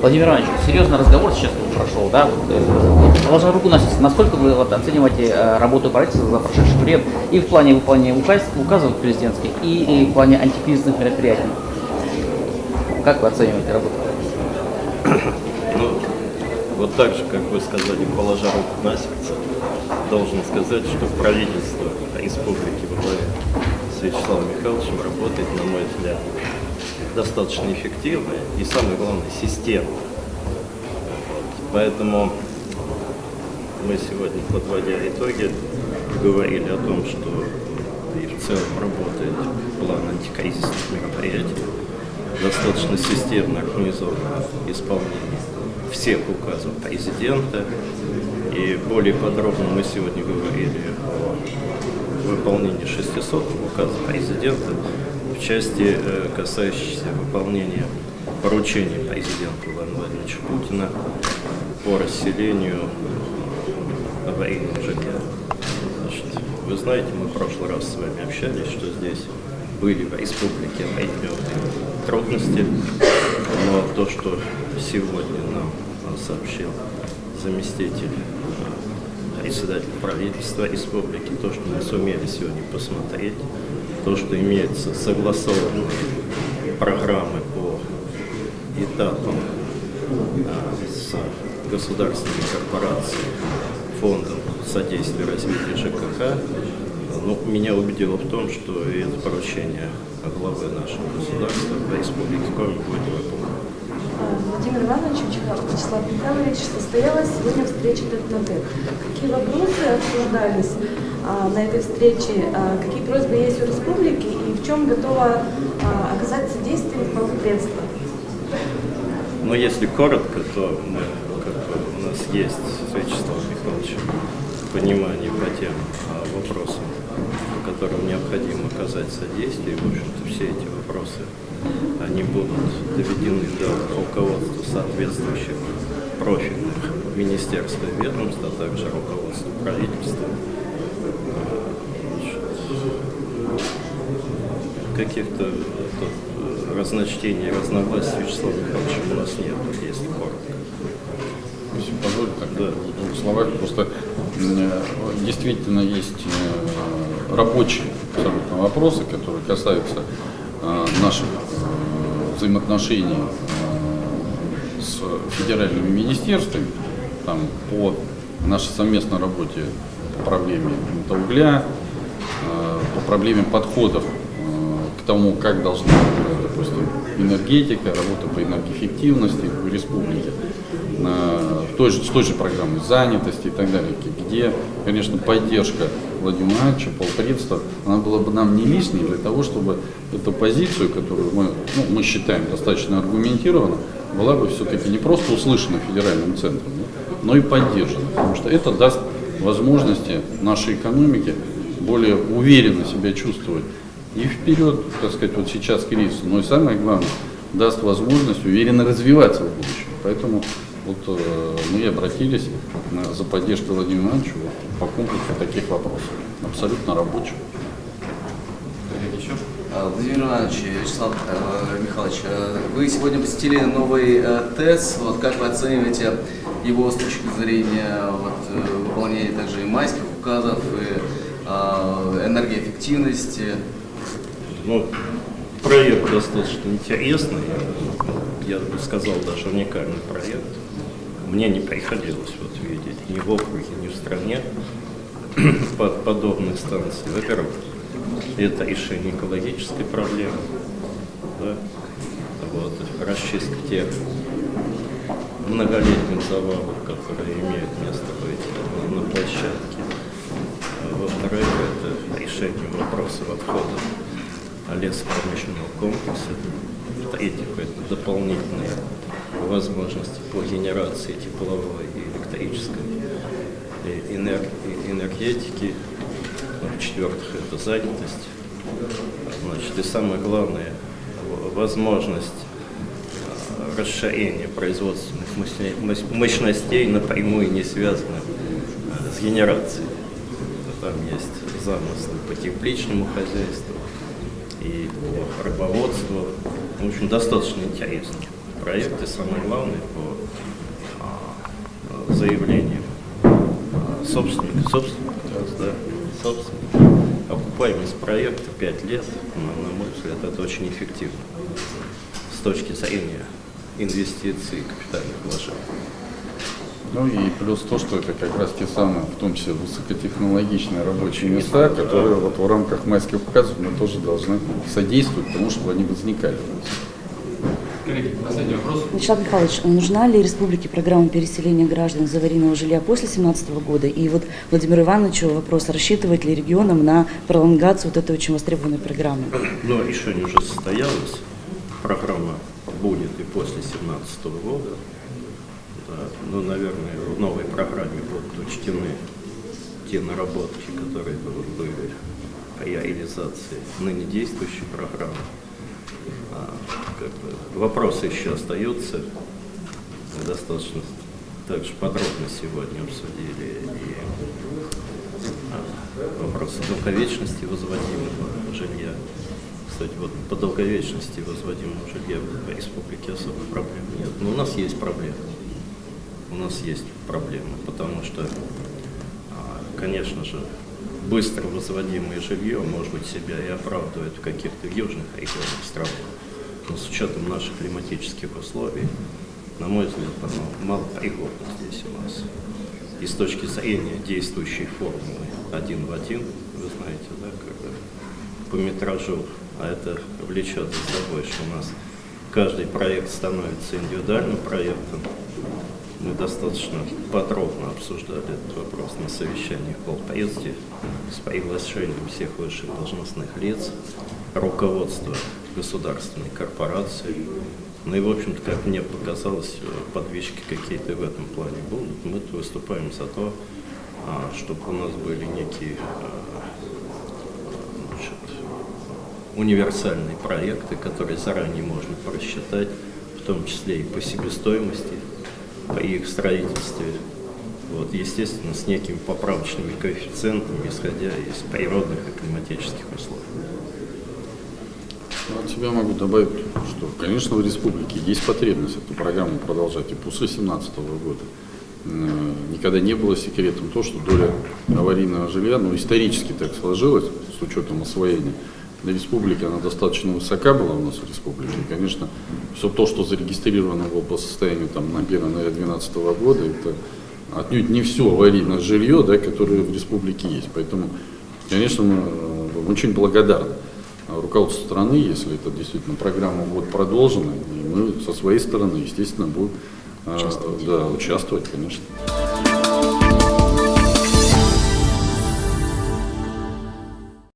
Владимир Иванович, серьезный разговор сейчас прошел, да? Положа руку на сердце, насколько вы оцениваете работу правительства за прошедший период и в плане выполнения указов президентских, и в плане антикризисных мероприятий? Как вы оцениваете работу? Ну, вот так же, как вы сказали, положа руку на сердце, должен сказать, что правительство республики во главе с Вячеславом Михайловичем работает, на мой взгляд, достаточно эффективно и, самое главное, системно. Вот. Поэтому мы сегодня, подводя итоги, говорили о том, что и в целом работает план антикризисных мероприятий, достаточно системно организовано исполнение всех указов президента. И более подробно мы сегодня говорили о выполнении 600 указов президента в части, касающейся выполнения поручений президента Владимира Владимировича Путина по расселению аварийного жилья. Значит, вы знаете, мы в прошлый раз с вами общались, что здесь были в республике определенные трудности, но то, что сегодня нам сообщил заместитель председателя правительства республики, то, что мы сумели сегодня посмотреть, то, что имеются согласованные программы по этапам с государственной корпорацией, фондом содействия развитию ЖКХ, ну, меня убедило в том, что это поручение главы нашего государства в республике Коми будет выполнено. Владимир Иванович, Вячеслав Михайлович, состоялась сегодня встреча тет-на-тет. Какие вопросы обсуждались на этой встрече? Какие просьбы есть у республики и в чем готова оказать содействие правительства? Но если коротко, то мы, у нас есть с Вячеславом Михайловичем понимание по тем вопросам, по которым необходимо оказать содействие. И, в общем-то, все эти вопросы, они будут доведены до руководства соответствующих профильных министерств и ведомств, а также руководства правительства. Каких-то разночтений, разногласий с Вячеславом Михайловичем у нас нет, если коротко. Если позволите, так, да. В двух словах, просто действительно есть рабочие абсолютно вопросы, которые касаются наших взаимоотношений с федеральными министерствами, там, по нашей совместной работе по проблеме угля, по проблеме подходов к тому, как должна, допустим, энергетика, работа по энергоэффективности в республике, с той же программой занятости и так далее, где, конечно, поддержка Владимира Ивановича, полпредства, она была бы нам не лишней для того, чтобы эту позицию, которую мы считаем достаточно аргументированно, была бы все-таки не просто услышана федеральным центром, но и поддержана, потому что это даст возможности нашей экономике более уверенно себя чувствовать и вперед, так сказать, вот сейчас кризис, но и самое главное, даст возможность уверенно развиваться в будущем. Поэтому вот мы и обратились за поддержкой Владимира Ивановича по комплексу таких вопросов, абсолютно рабочих. Владимир Иванович, Вячеслав Михайлович, вы сегодня посетили новый ТЭС. Вот как вы оцениваете его с точки зрения выполнения также и майских указов, и энергоэффективности? Ну, проект достаточно интересный, я бы сказал, даже уникальный проект. Мне не приходилось видеть ни в округе, ни в стране подобных станций. Во-первых, это решение экологической проблемы, да? Расчистка тех многолетних завалов, которые имеют место быть на площадке. Во-вторых, это решение вопросов отхода лесопромышленного комплекса. В-третьих, это дополнительные возможности по генерации тепловой и электрической энергетики. В-четвертых, это занятость. Значит, и самое главное, возможность расширения производственных мощностей напрямую не связаны с генерацией. Там есть замыслы по тепличному хозяйству и по рыбоводству. В общем, достаточно интересно. проект и самое главное по заявлениям собственника, да, собственника. Окупаемость проекта 5 лет, на мой взгляд, это очень эффективно с точки зрения инвестиций и капитальных вложений. Ну и плюс то, что это как раз те самые, в том числе высокотехнологичные рабочие места, которые вот в рамках майских указов мы тоже должны содействовать тому, чтобы они возникали. Коллеги, последний вопрос. Вячеслав Михайлович, нужна ли республике программа переселения граждан из аварийного жилья после 2017 года? И вот Владимиру Ивановичу вопрос, рассчитывает ли регионам на пролонгацию вот этой очень востребованной программы? Но решение уже состоялось, программа будет и после 2017 года. Да. Ну, наверное, в новой программе будут учтены те наработки, которые были при реализации ныне действующей программы. Вопросы еще остаются. Мы достаточно также подробно сегодня обсудили и вопросы долговечности возводимого жилья. Кстати, вот по долговечности возводимого жилья в республике особых проблем нет. Но у нас есть проблемы. У нас есть проблемы, потому что, конечно же, быстро возводимое жилье, может быть, себя и оправдывает в каких-то южных регионах страны. Но с учетом наших климатических условий, на мой взгляд, оно малопригодно здесь у нас. И с точки зрения действующей формулы 1 в 1, вы знаете, да, по метражу, а это влечет за собой, что у нас каждый проект становится индивидуальным проектом. Мы достаточно подробно обсуждали этот вопрос на совещаниях в полпредстве с приглашением всех высших должностных лиц, руководства государственной корпорации. Ну и, в общем-то, как мне показалось, подвижки какие-то в этом плане будут. Мы выступаем за то, чтобы у нас были некие универсальные проекты, которые заранее можно просчитать, в том числе и по себестоимости, при их строительстве, вот, естественно, с некими поправочными коэффициентами, исходя из природных и климатических условий. От себя могу добавить, что, конечно, в республике есть потребность эту программу продолжать и после 2017 года. Никогда не было секретом то, что доля аварийного жилья, ну, исторически так сложилось, с учетом освоения, для республики она достаточно высока была у нас в республике. И, конечно, все то, что зарегистрировано было по состоянию там, на 1 января 2012 года, это отнюдь не все аварийное жилье, да, которое в республике есть. Поэтому, конечно, мы очень благодарны руководству страны, если это действительно программа будет продолжена, и мы со своей стороны, естественно, будем участвовать, конечно.